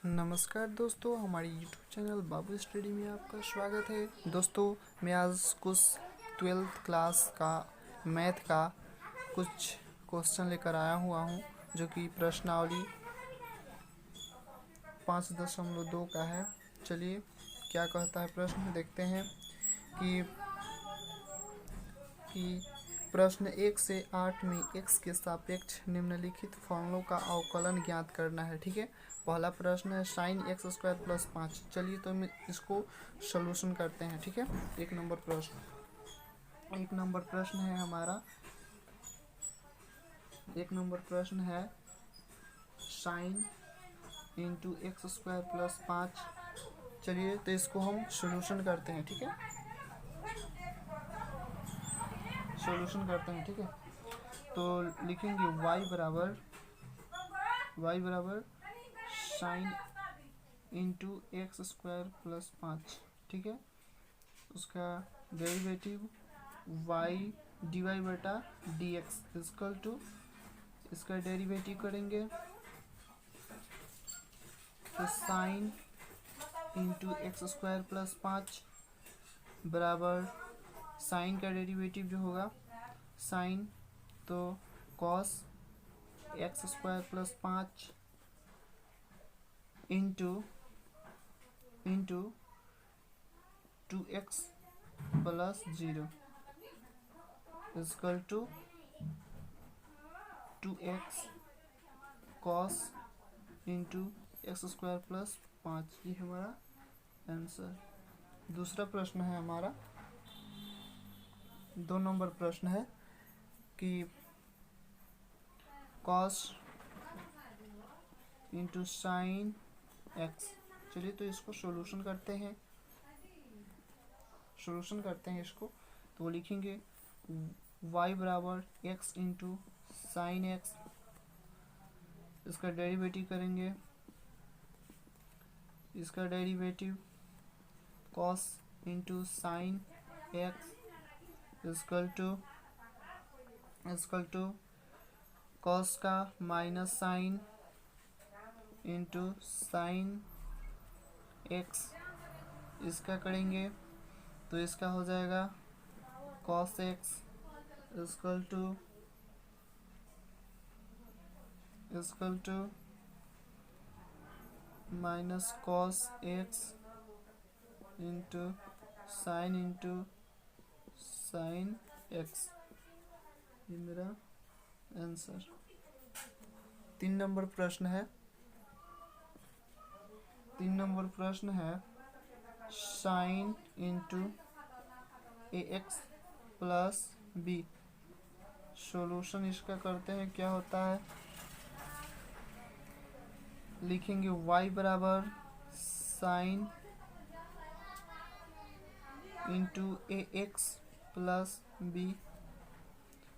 नमस्कार दोस्तों, हमारी यूट्यूब चैनल बाबू स्टडी में आपका स्वागत है। दोस्तों, मैं आज कुछ 12th क्लास का मैथ का कुछ क्वेश्चन लेकर आया हुआ हूं, जो कि प्रश्नावली 5.2 का है। चलिए, क्या कहता है प्रश्न, देखते हैं कि प्रश्न 1 से 8 में x के सापेक्ष निम्नलिखित फॉर्मूलों का अवकलन ज्ञात करना है। ठीक है, पहला प्रश्न है साइन x² + 5। चलिए तो हम इसको सॉल्यूशन करते हैं। ठीक है, एक नंबर प्रश्न है हमारा। एक नंबर प्रश्न है साइन इंटू x² + 5। चलिए तो इसको हम सॉल्यूशन करते हैं। ठीक है, सॉल्यूशन करते हैं। ठीक है, तो लिखेंगे y बराबर साइन इंटू x² + 5। ठीक है, उसका derivative y dy/dx equal to, इसका डेरिवेटिव करेंगे तो साइन इंटू x² + 5 बराबर साइन का डेरिवेटिव जो होगा साइन, तो cos x² + 5 into 2x + 0 equal to 2x cos into x² + 5। ये हमारा आंसर। दूसरा प्रश्न है हमारा, 2 नंबर प्रश्न है कि कॉस इंटू साइन x। चलिए तो इसको सॉल्यूशन करते हैं। इसको तो लिखेंगे y बराबर x इंटू साइन x, इसका डेरिवेटिव करेंगे, इसका derivative cos into sine x equal to cos का minus sine into sine x। इसका करेंगे तो इसका हो जाएगा cos x equal to minus cos x into sine x। ये मेरा आंसर। 3 नंबर प्रश्न है sine into ax plus b। Solution इसका करते हैं, क्या होता है, लिखेंगे y बराबर sine into ax plus b,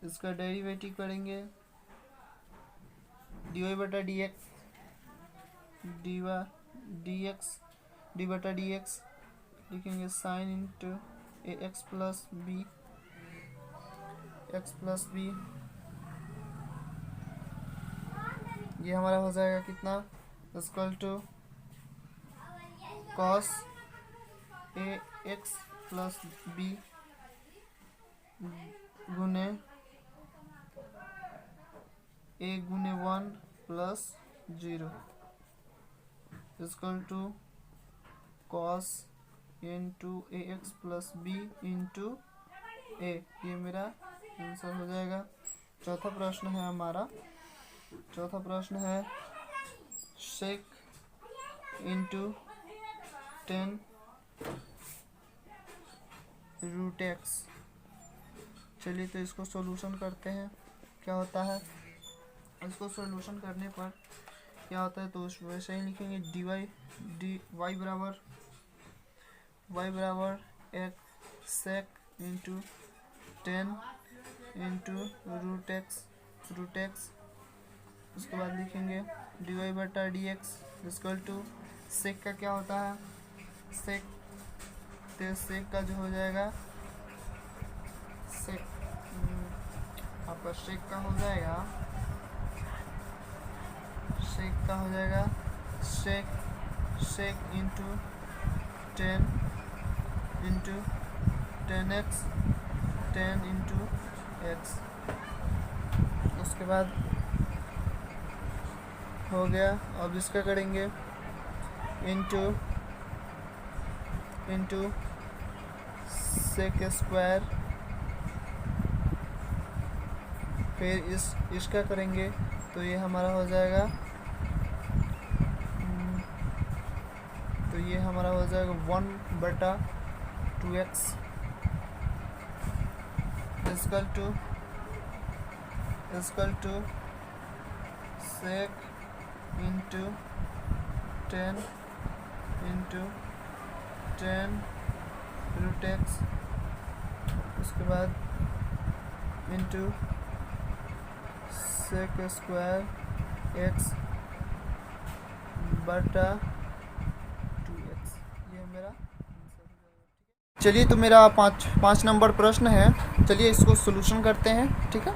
इसका डेरिवेटिव करेंगे dy/dx लिखेंगे sine into ax plus b, ये हमारा हो जाएगा कितना, equal to cos ax plus b गुने a गुने 1 plus 0 equal to cos into ax plus b into a। ये मेरा आंसर हो जाएगा। चौथा प्रश्न है हमारा। चौथा प्रश्न है सेक इंटू 10 रूट x। चलिए तो इसको सॉल्यूशन करते हैं, क्या होता है, इसको सॉल्यूशन करने पर क्या होता है, तो उस वैसे ही लिखेंगे y बराबर एक सेक इंटू 10 इंटू रूट एक्स। उसके बाद लिखेंगे dy/dx इक्वल टू सेक का क्या होता है, सेक, तो सेक का जो हो जाएगा आपका सेक का हो जाएगा सेक sec into 10 into 10x 10 into x। उसके बाद हो गया। अब इसका करेंगे इंटू सेक स्क्वायर, फिर इसका करेंगे तो ये हमारा हो जाएगा, तो ये हमारा हो जाएगा 1/2x equal to sec into 10 into 10 root x, उसके बाद इंटू सेक स्क्वायर x बटा 2x। ये मेरा। चलिए, तो मेरा पाँच नंबर प्रश्न है। चलिए इसको सॉल्यूशन करते हैं। ठीक है,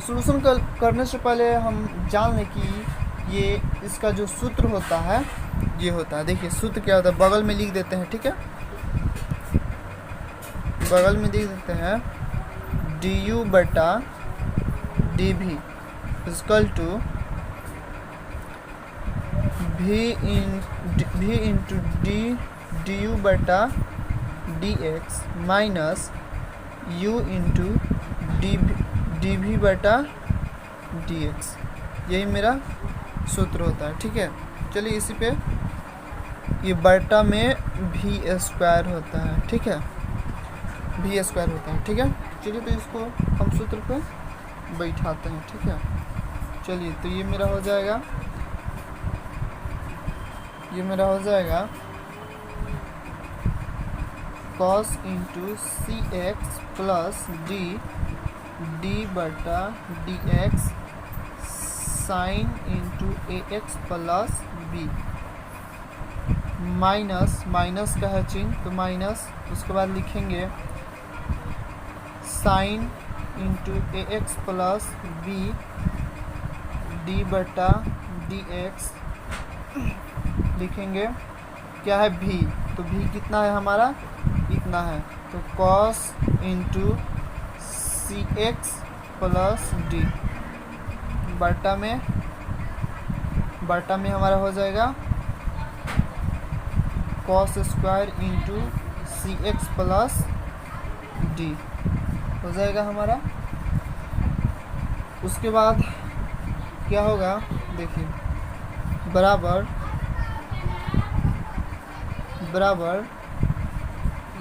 सॉल्यूशन करने से पहले हम जान लें कि ये इसका जो सूत्र होता है ये होता है। देखिए सूत्र क्या होता है, बगल में लिख देते हैं। ठीक है, बगल में लिख देते हैं du बटा dv equal to v into du बटा dx minus u into dv बटा dx। यही मेरा सूत्र होता है। ठीक है, चलिए इसी पे ये बटा में v स्क्वायर होता है। ठीक है, v स्क्वायर होता है। ठीक है, चलिए तो इसको हम सूत्र पे बैठाते हैं। ठीक है, चलिए तो ये मेरा हो जाएगा, cos into c x plus D बटा D x sine into A x plus B, minus का है चिन्ह तो माइनस, उसके बाद लिखेंगे sine into A x plus B D बटा डी एक्स, लिखेंगे क्या है भी, तो भी कितना है हमारा, इतना है, तो cos into c x plus D बटा में हमारा हो जाएगा cos square into c x plus D हो जाएगा हमारा। उसके बाद क्या होगा, देखिए बराबर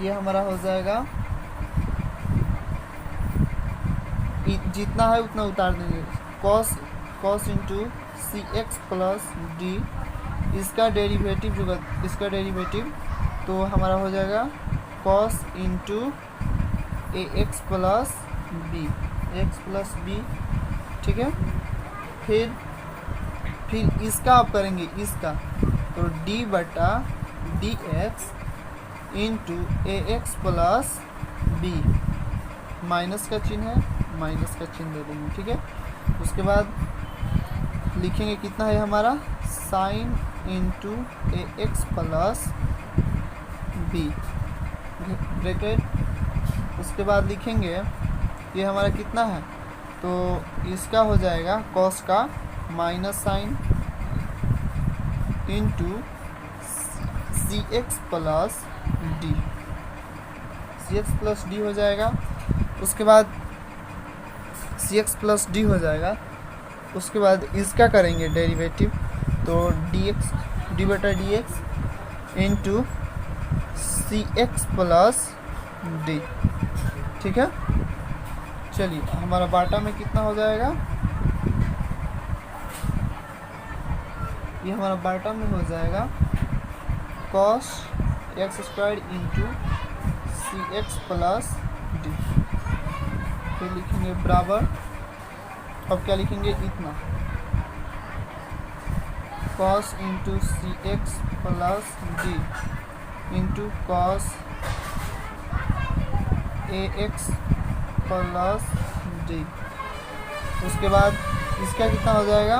ये हमारा हो जाएगा, जितना है उतना उतार देंगे, cos into c x plus D, इसका डेरिवेटिव तो हमारा हो जाएगा cos into A x plus B. ठीक है, फिर इसका आप करेंगे, इसका तो डी बटा D x into A x plus B, minus का चिन्ह है, माइनस का चिन्ह दे देंगे। ठीक है, उसके बाद लिखेंगे कितना है हमारा sine into A x plus B bracket, उसके बाद लिखेंगे ये हमारा कितना है, तो इसका हो जाएगा cos का minus sine into c x plus D हो जाएगा। उसके बाद सी एक्स प्लस डी हो जाएगा, उसके बाद इसका करेंगे डेरिवेटिव, तो डी बटा D x into c x plus D. ठीक है, चलिए हमारा बाटा में कितना हो जाएगा, ये हमारा बाटा में हो जाएगा cos x square into c x plus D, फिर लिखेंगे बराबर, अब क्या लिखेंगे, इतना cos into c x plus d into cos a x plus D. उसके बाद इसका कितना हो जाएगा,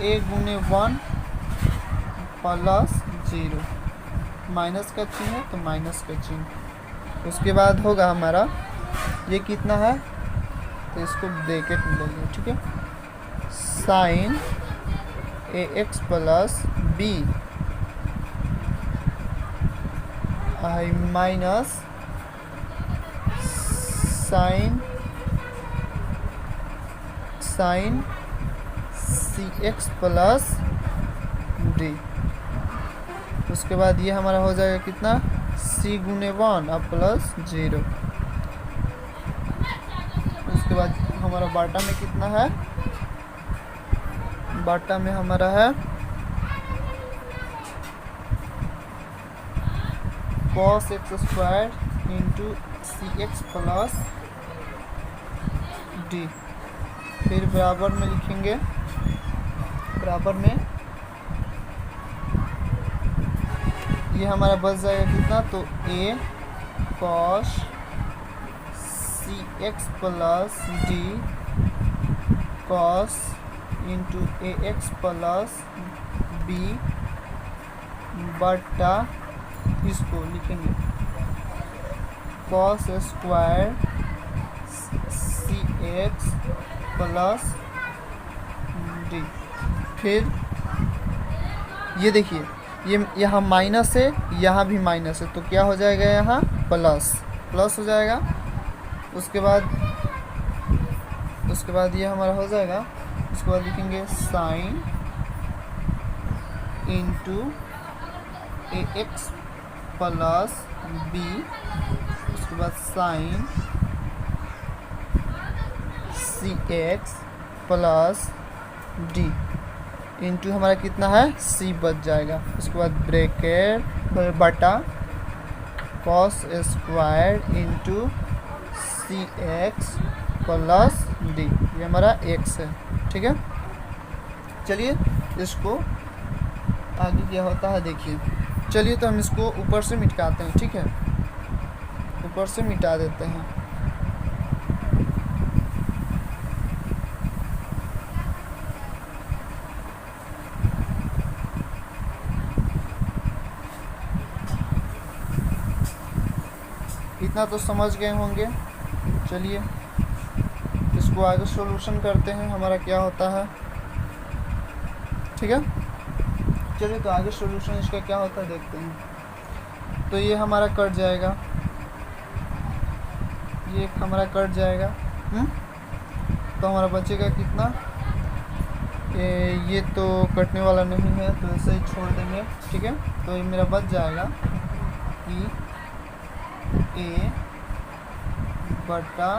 a गुने 1 प्लस 0, माइनस का चिन्ह है तो माइनस का चिन्ह। उसके बाद होगा हमारा ये कितना है तो इसको ब्रैकेट में ले लेंगे, ठीक है। Sine A x plus B I minus sine C x plus D. उसके बाद ये हमारा हो जाएगा कितना, सी गुने 1 और प्लस 0। उसके बाद हमारा बाटा में कितना है, बाटा में हमारा है cos x square into c x plus D. फिर बराबर में लिखेंगे, बराबर में ये हमारा बच जाएगा कितना, तो a cos C x plus D cos into A x plus B बटा, इसको लिखेंगे cos square C x plus D. फिर ये देखिए ये यहाँ माइनस है, यहाँ भी माइनस है, तो क्या हो जाएगा, यहाँ प्लस प्लस हो जाएगा। उसके बाद ये हमारा हो जाएगा। उसके बाद लिखेंगे sine into A x plus B. उसके बाद sign C x plus d into हमारा कितना है, सी बच जाएगा। उसके बाद ब्रैकेट बटा cos square into c x plus D, ये हमारा एक्स है, ठीक है। चलिए इसको आगे क्या होता है देखिए। चलिए तो हम इसको ऊपर से मिटाते हैं, ठीक है, ऊपर से मिटा देते हैं। इतना तो समझ गए होंगे। चलिए इसको आगे सॉल्यूशन करते हैं, हमारा क्या होता है, ठीक है। चलिए तो आगे सॉल्यूशन इसका क्या होता है देखते हैं। तो ये हमारा कट जाएगा, ये हमारा कट जाएगा, तो हमारा बचेगा कितना, ये तो कटने वाला नहीं है तो ऐसे ही छोड़ देंगे, ठीक है। तो ये मेरा बच जाएगा कि ए बटा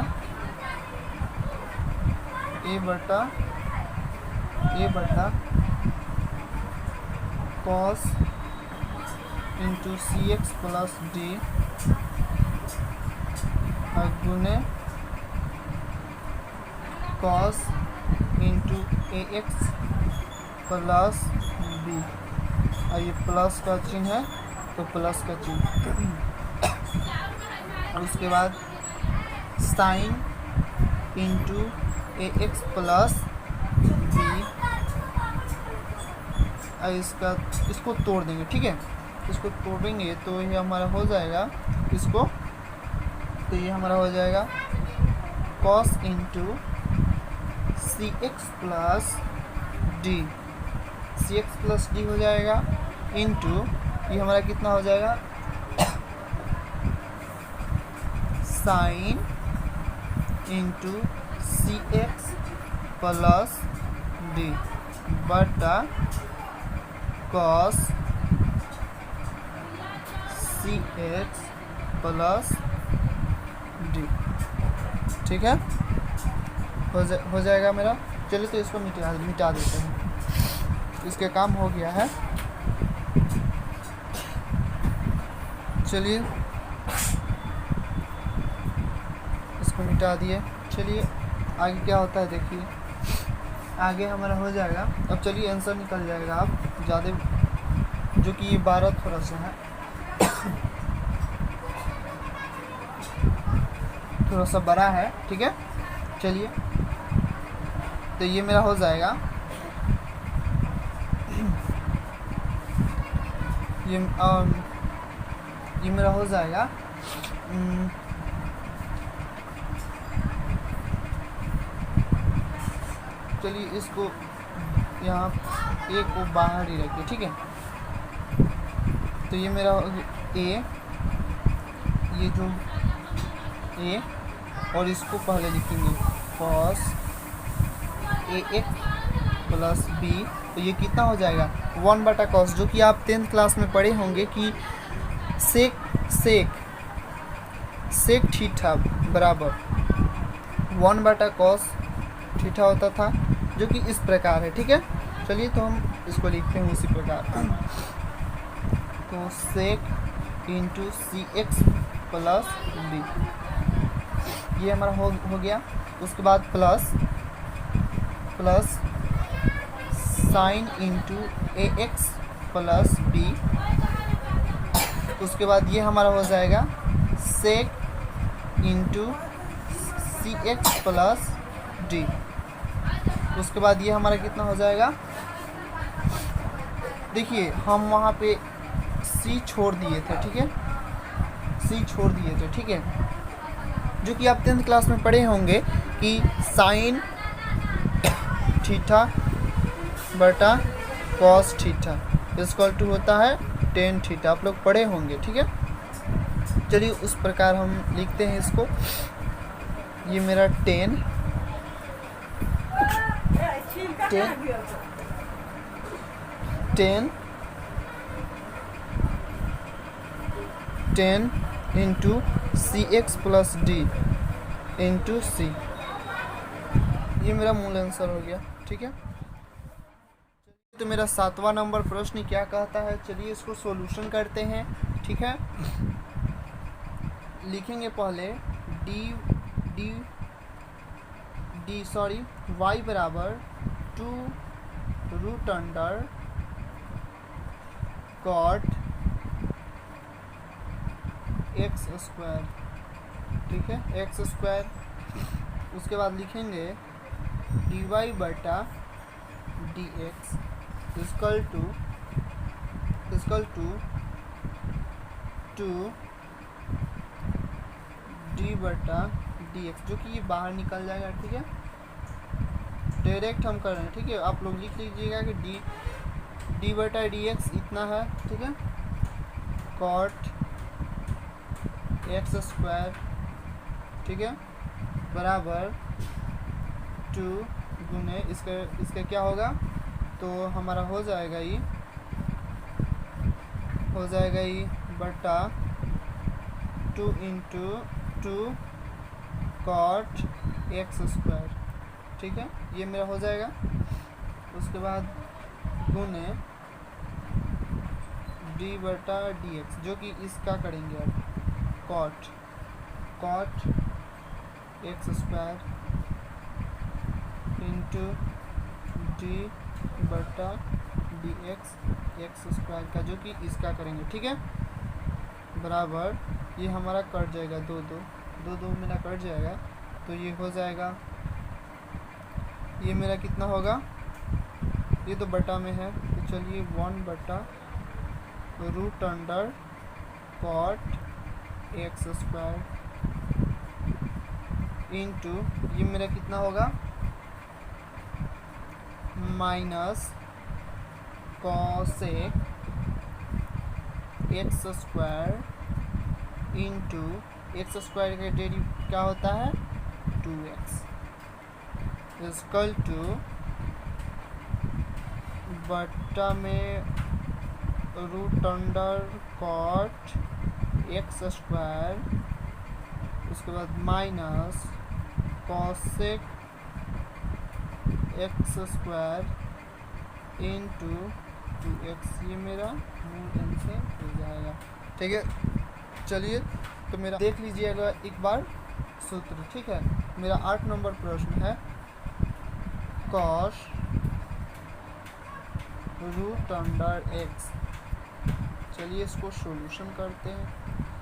cos into c x plus D गुने cos into A x plus B. और ये प्लस का चिन्ह है तो प्लस का चिन्ह। और उसके बाद sine into A x plus B, इसको तोड़ देंगे, ठीक है। इसको तोड़ेंगे तो ये हमारा हो जाएगा, इसको तो ये हमारा हो जाएगा cos into c x plus D, सी एक्स प्लस डी हो जाएगा इंटू ये हमारा कितना हो जाएगा, sine into c x plus D बटा कॉस सी एक्स प्लस डी, ठीक है। हो जाएगा मेरा। चलिए तो इसको मिटा देते हैं, इसके काम हो गया है। चलिए इसको मिटा दिए। चलिए आगे क्या होता है देखिए, आगे हमारा हो जाएगा। अब चलिए आंसर निकल जाएगा अब ज़्यादा, जो कि ये 12 थोड़ा सा है, थोड़ा सा बड़ा है, ठीक है। चलिए तो ये मेरा हो जाएगा ये मेरा हो जाएगा चलिए इसको यहाँ ए को बाहर ही रखिए, ठीक है। तो ये मेरा ए, ये जो ए, और इसको पहले लिखेंगे cos ax प्लस बी। तो ये कितना हो जाएगा 1/cos, जो कि आप 10th क्लास में पढ़े होंगे कि सेक थीटा बराबर 1/cos थीटा होता था, जो कि इस प्रकार है, ठीक है। चलिए तो हम इसको लिखते हैं इसी प्रकार। तो सेक into c x plus B, ये हमारा हो गया। उसके बाद plus sine into A x plus B. उसके बाद ये हमारा हो जाएगा सेक into c x plus D. उसके बाद ये हमारा कितना हो जाएगा, देखिए हम वहाँ पे सी छोड़ दिए थे, ठीक है, सी छोड़ दिए थे, ठीक है, जो कि आप 10th क्लास में पढ़े होंगे कि साइन थीटा बटा कॉस थीटा इक्वल टू होता है टेन थीटा, आप लोग पढ़े होंगे, ठीक है। चलिए उस प्रकार हम लिखते हैं इसको। ये मेरा ten into c x plus d into सी, ये मेरा मूल आंसर हो गया, ठीक है। तो मेरा 7वां नंबर प्रश्न क्या कहता है, चलिए इसको सॉल्यूशन करते हैं, ठीक है। लिखेंगे पहले y बराबर 2√अंडर कॉट एक्स स्क्वायर, ठीक है, एक्स स्क्वायर। उसके बाद लिखेंगे dy बटा dx इक्वल टू 2d बटा dx, जो कि ये बाहर निकल जाएगा, ठीक है। डायरेक्ट हम कर रहे हैं, ठीक है। आप लोग लिख लीजिएगा कि d बटा dx इतना है, ठीक है, कॉट एक्स स्क्वायर, ठीक है, बराबर 2 गुने इसका क्या होगा, तो हमारा हो जाएगा ये बटा 2 इंटू 2 कॉट एक्स स्क्वायर, ठीक है, ये मेरा हो जाएगा। उसके बाद गुने d बटा dx, जो कि इसका करेंगे अब cot X square into d बटा dx एक्स स्क्वायर का, जो कि इसका करेंगे, ठीक है, बराबर ये हमारा कट जाएगा, दो मेरा कट जाएगा, तो ये हो जाएगा, ये मेरा कितना होगा, ये तो बटा में है, तो चलिए 1/√अंडर कॉट एक्स स्क्वायर इंटू ये मेरा कितना होगा minus cosec x square into x square का डेरिव क्या होता है 2x इक्वल टू बट्टा में √अंडर कॉट एक्स स्क्वायर, उसके बाद minus cosec x square into 2x, ये मेरा मूल आंसर हो जाएगा, ठीक है। चलिए तो मेरा देख लीजिएगा एक बार सूत्र, ठीक है। मेरा 8 नंबर प्रश्न है कॉस √x। चलिए इसको सॉल्यूशन करते हैं।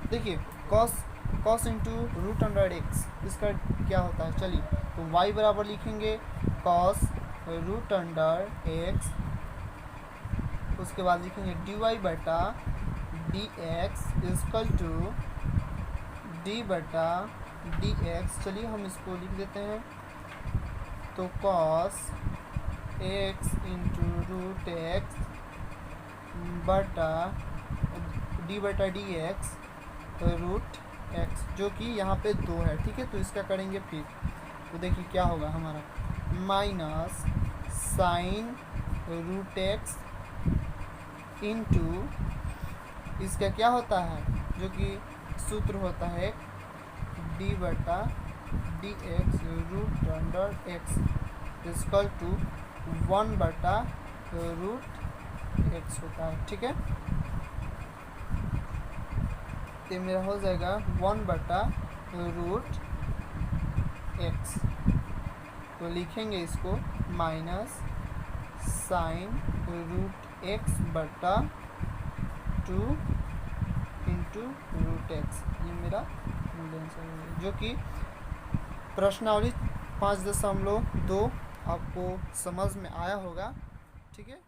देखिए कॉस इंटू √x इसका क्या होता है, चलिए तो y बराबर लिखेंगे कॉस √x, उसके बाद लिखेंगे dy बटा D X is equal to D बटा डी एक्स। चलिए हम इसको लिख देते हैं, तो cos X into root X बटा डी एक्स रूट एक्स, जो कि यहाँ पे 2 है, ठीक है। तो इसका करेंगे फिर, तो देखिए क्या होगा हमारा, minus sine root X into इसका क्या होता है, जो कि सूत्र होता है डी बटा D X root under X is equal to 1 बटा रूट एक्स होता है, ठीक है। तो मेरा हो जाएगा 1 बटा रूट एक्स। तो लिखेंगे इसको माइनस साइन रूट एक्स बटा 2 इंटू रूट एक्स। ये मेरा आंसर है, जो कि प्रश्नावली 5.2 आपको समझ में आया होगा, ठीक है।